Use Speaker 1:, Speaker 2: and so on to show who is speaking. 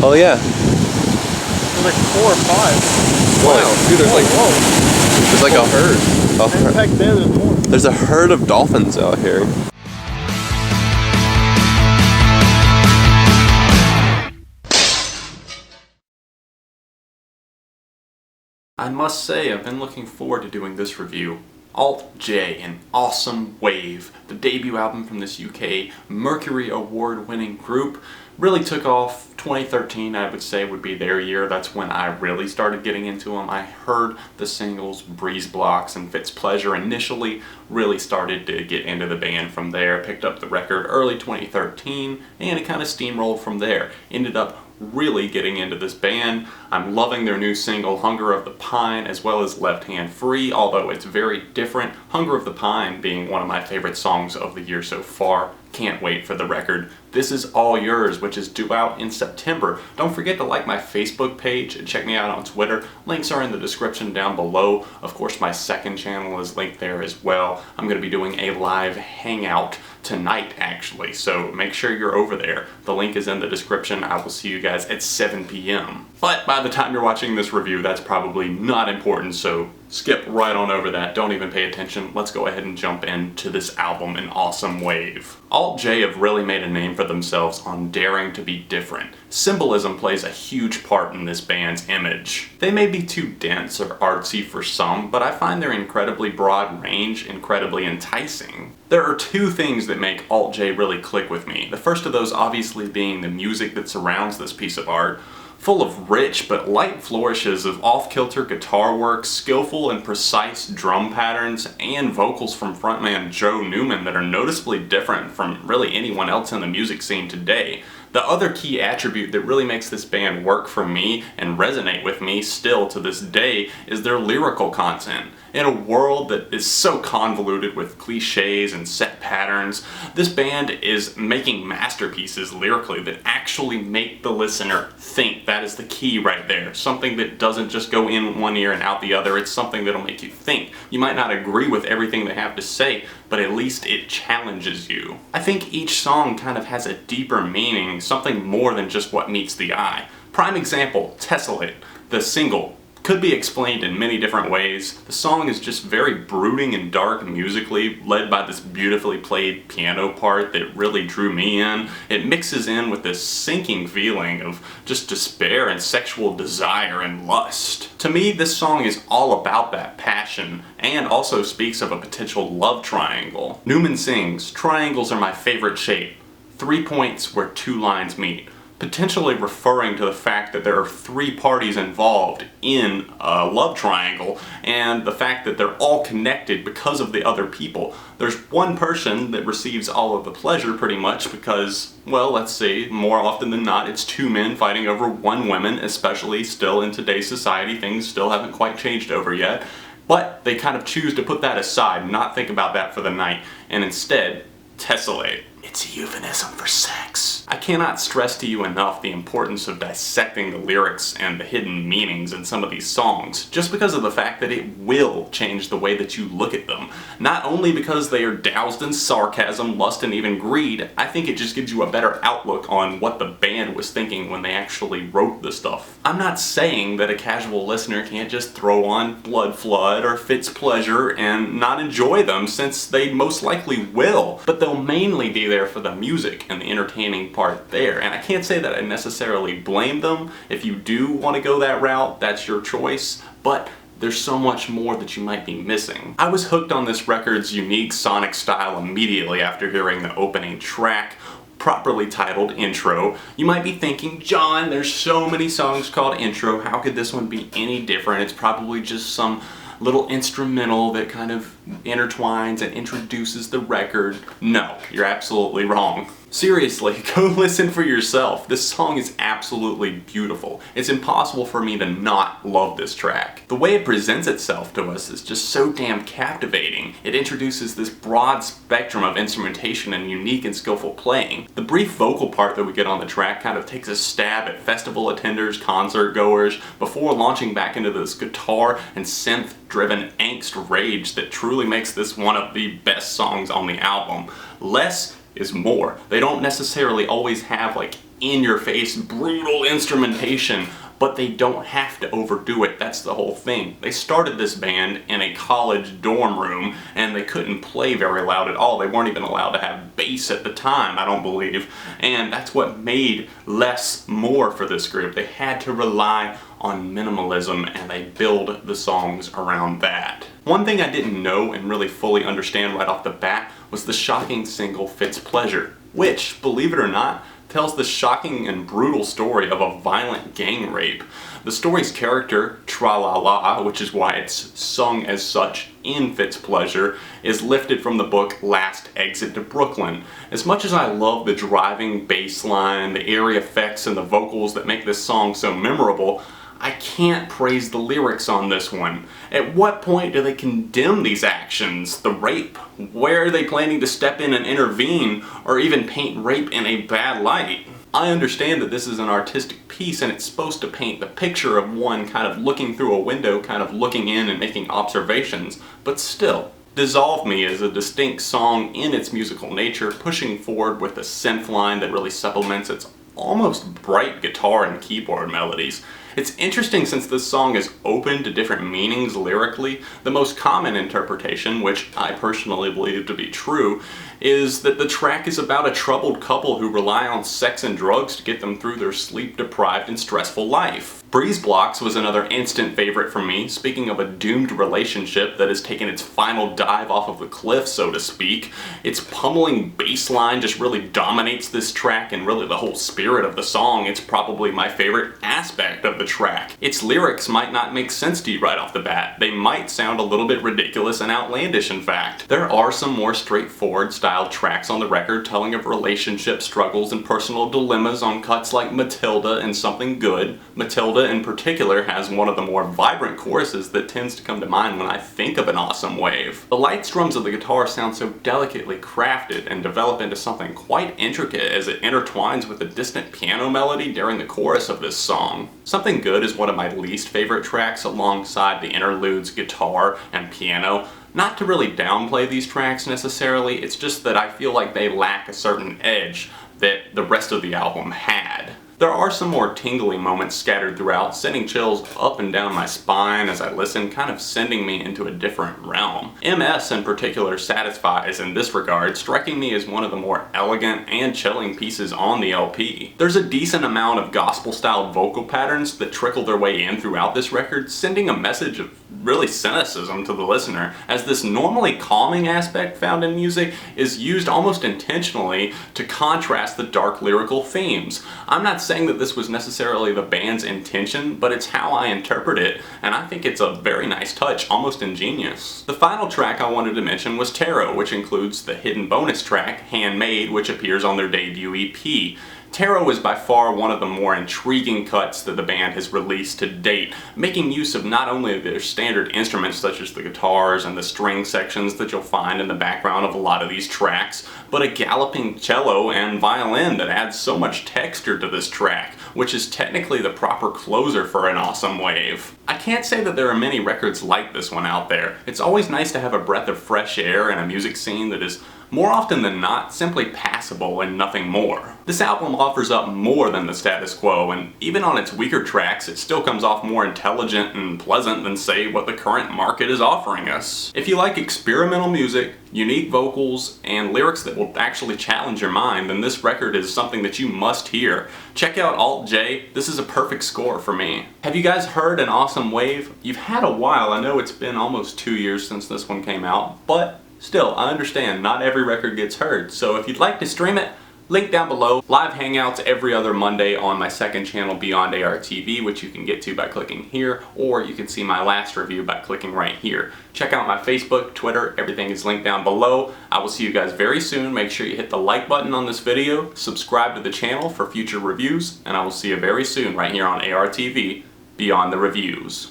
Speaker 1: Oh yeah.
Speaker 2: There's like 4 or 5.
Speaker 1: Wow, dude, there's like a herd.
Speaker 2: And back there's more.
Speaker 1: There's a herd of dolphins out here.
Speaker 3: I must say, I've been looking forward to doing this review. Alt-J, an awesome wave, the debut album from this UK Mercury Award-winning group, really took off. 2013, I would say, would be their year. That's when I really started getting into them. I heard the singles Breezeblocks and Fitspleasure initially, really started to get into the band from there, picked up the record early 2013, and it kind of steamrolled from there. Ended up really getting into this band. I'm loving their new single, Hunger of the Pine, as well as Left Hand Free, although it's very different. Hunger of the Pine being one of my favorite songs of the year so far. Can't wait for the record. This Is All Yours, which is due out in September. Don't forget to like my Facebook page and check me out on Twitter. Links are in the description down below. Of course, my second channel is linked there as well. I'm going to be doing a live hangout tonight, actually, so make sure you're over there. The link is in the description. I will see you guys at 7 p.m. But by the time you're watching this review, that's probably not important, so skip right on over that. Don't even pay attention. Let's go ahead and jump into this album, An Awesome Wave. Alt-J have really made a name for themselves on daring to be different. Symbolism plays a huge part in this band's image. They may be too dense or artsy for some, but I find their incredibly broad range incredibly enticing. There are two things that make Alt-J really click with me. The first of those obviously being the music that surrounds this piece of art. Full of rich but light flourishes of off-kilter guitar work, skillful and precise drum patterns, and vocals from frontman Joe Newman that are noticeably different from really anyone else in the music scene today. The other key attribute that really makes this band work for me and resonate with me still to this day is their lyrical content. In a world that is so convoluted with cliches and set patterns, this band is making masterpieces lyrically that actually make the listener think. That is the key right there. Something that doesn't just go in one ear and out the other. It's something that'll make you think. You might not agree with everything they have to say, but at least it challenges you. I think each song kind of has a deeper meaning, something more than just what meets the eye. Prime example, Tessellate, the single. Could be explained in many different ways. The song is just very brooding and dark musically, led by this beautifully played piano part that really drew me in. It mixes in with this sinking feeling of just despair and sexual desire and lust. To me, this song is all about that passion, and also speaks of a potential love triangle. Newman sings, "Triangles are my favorite shape. 3 points where 2 lines meet." Potentially referring to the fact that there are 3 parties involved in a love triangle, and the fact that they're all connected because of the other people. There's one person that receives all of the pleasure pretty much because, well, let's say, more often than not, it's 2 men fighting over 1 woman, especially still in today's society. Things still haven't quite changed over yet. But they kind of choose to put that aside, not think about that for the night, and instead, tessellate. It's a euphemism for sex. I cannot stress to you enough the importance of dissecting the lyrics and the hidden meanings in some of these songs, just because of the fact that it will change the way that you look at them. Not only because they are doused in sarcasm, lust, and even greed, I think it just gives you a better outlook on what the band was thinking when they actually wrote the stuff. I'm not saying that a casual listener can't just throw on Blood Flood or Fitspleasure and not enjoy them, since they most likely will, but they'll mainly be there for the music and the entertaining part there. And I can't say that I necessarily blame them. If you do want to go that route, that's your choice, but there's so much more that you might be missing. I was hooked on this record's unique sonic style immediately after hearing the opening track, properly titled Intro. You might be thinking, John, there's so many songs called Intro, how could this one be any different? It's probably just some little instrumental that kind of intertwines and introduces the record. No, you're absolutely wrong. Seriously, go listen for yourself. This song is absolutely beautiful. It's impossible for me to not love this track. The way it presents itself to us is just so damn captivating. It introduces this broad spectrum of instrumentation and unique and skillful playing. The brief vocal part that we get on the track kind of takes a stab at festival attenders, concert goers, before launching back into this guitar and synth-driven angst rage that truly makes this one of the best songs on the album. Less is more. They don't necessarily always have like in-your-face, brutal instrumentation, but they don't have to overdo it. That's the whole thing. They started this band in a college dorm room, and they couldn't play very loud at all. They weren't even allowed to have bass at the time, I don't believe. And that's what made less more for this group. They had to rely on minimalism, and they build the songs around that. One thing I didn't know and really fully understand right off the bat was the shocking single Fitspleasure, which, believe it or not, tells the shocking and brutal story of a violent gang rape. The story's character, Tra-La-La, which is why it's sung as such in Fitspleasure, is lifted from the book Last Exit to Brooklyn. As much as I love the driving bass line, the eerie effects, and the vocals that make this song so memorable, I can't praise the lyrics on this one. At what point do they condemn these actions? The rape? Where are they planning to step in and intervene, or even paint rape in a bad light? I understand that this is an artistic piece and it's supposed to paint the picture of one kind of looking through a window, kind of looking in and making observations, but still. Dissolve Me is a distinct song in its musical nature, pushing forward with a synth line that really supplements its almost bright guitar and keyboard melodies. It's interesting since this song is open to different meanings lyrically. The most common interpretation, which I personally believe to be true, is that the track is about a troubled couple who rely on sex and drugs to get them through their sleep-deprived and stressful life. Breezeblocks was another instant favorite for me, speaking of a doomed relationship that has taken its final dive off of the cliff, so to speak. Its pummeling bass line just really dominates this track, and really the whole spirit of the song. It's probably my favorite aspect of the track. Its lyrics might not make sense to you right off the bat. They might sound a little bit ridiculous and outlandish, in fact. There are some more straightforward style tracks on the record telling of relationship struggles and personal dilemmas on cuts like Matilda and Something Good. Matilda in particular has one of the more vibrant choruses that tends to come to mind when I think of An Awesome Wave. The light strums of the guitar sound so delicately crafted and develop into something quite intricate as it intertwines with a distant piano melody during the chorus of this song. Something Good is one of my least favorite tracks alongside the interludes, guitar, and piano. Not to really downplay these tracks necessarily, it's just that I feel like they lack a certain edge that the rest of the album had. There are some more tingly moments scattered throughout, sending chills up and down my spine as I listen, kind of sending me into a different realm. MS in particular satisfies in this regard, striking me as one of the more elegant and chilling pieces on the LP. There's a decent amount of gospel-style vocal patterns that trickle their way in throughout this record, sending a message of really cynicism to the listener, as this normally calming aspect found in music is used almost intentionally to contrast the dark lyrical themes. I'm not saying that this was necessarily the band's intention, but it's how I interpret it, and I think it's a very nice touch, almost ingenious. The final track I wanted to mention was Tarot, which includes the hidden bonus track, Handmade, which appears on their debut EP. Tarot is by far one of the more intriguing cuts that the band has released to date, making use of not only their standard instruments such as the guitars and the string sections that you'll find in the background of a lot of these tracks, but a galloping cello and violin that adds so much texture to this track, which is technically the proper closer for An Awesome Wave. I can't say that there are many records like this one out there. It's always nice to have a breath of fresh air in a music scene that is more often than not simply passable and nothing more. This album offers up more than the status quo, and even on its weaker tracks it still comes off more intelligent and pleasant than, say, what the current market is offering us. If you like experimental music, unique vocals, and lyrics that will actually challenge your mind, then this record is something that you must hear. Check out Alt J, this is a perfect score for me. Have you guys heard An Awesome Wave? You've had a while, I know it's been almost 2 years since this one came out, but still, I understand not every record gets heard, so if you'd like to stream it, link down below. Live hangouts every other Monday on my second channel, Beyond ARTV, which you can get to by clicking here, or you can see my last review by clicking right here. Check out my Facebook, Twitter, everything is linked down below. I will see you guys very soon. Make sure you hit the like button on this video, subscribe to the channel for future reviews, and I will see you very soon right here on ARTV, Beyond the Reviews.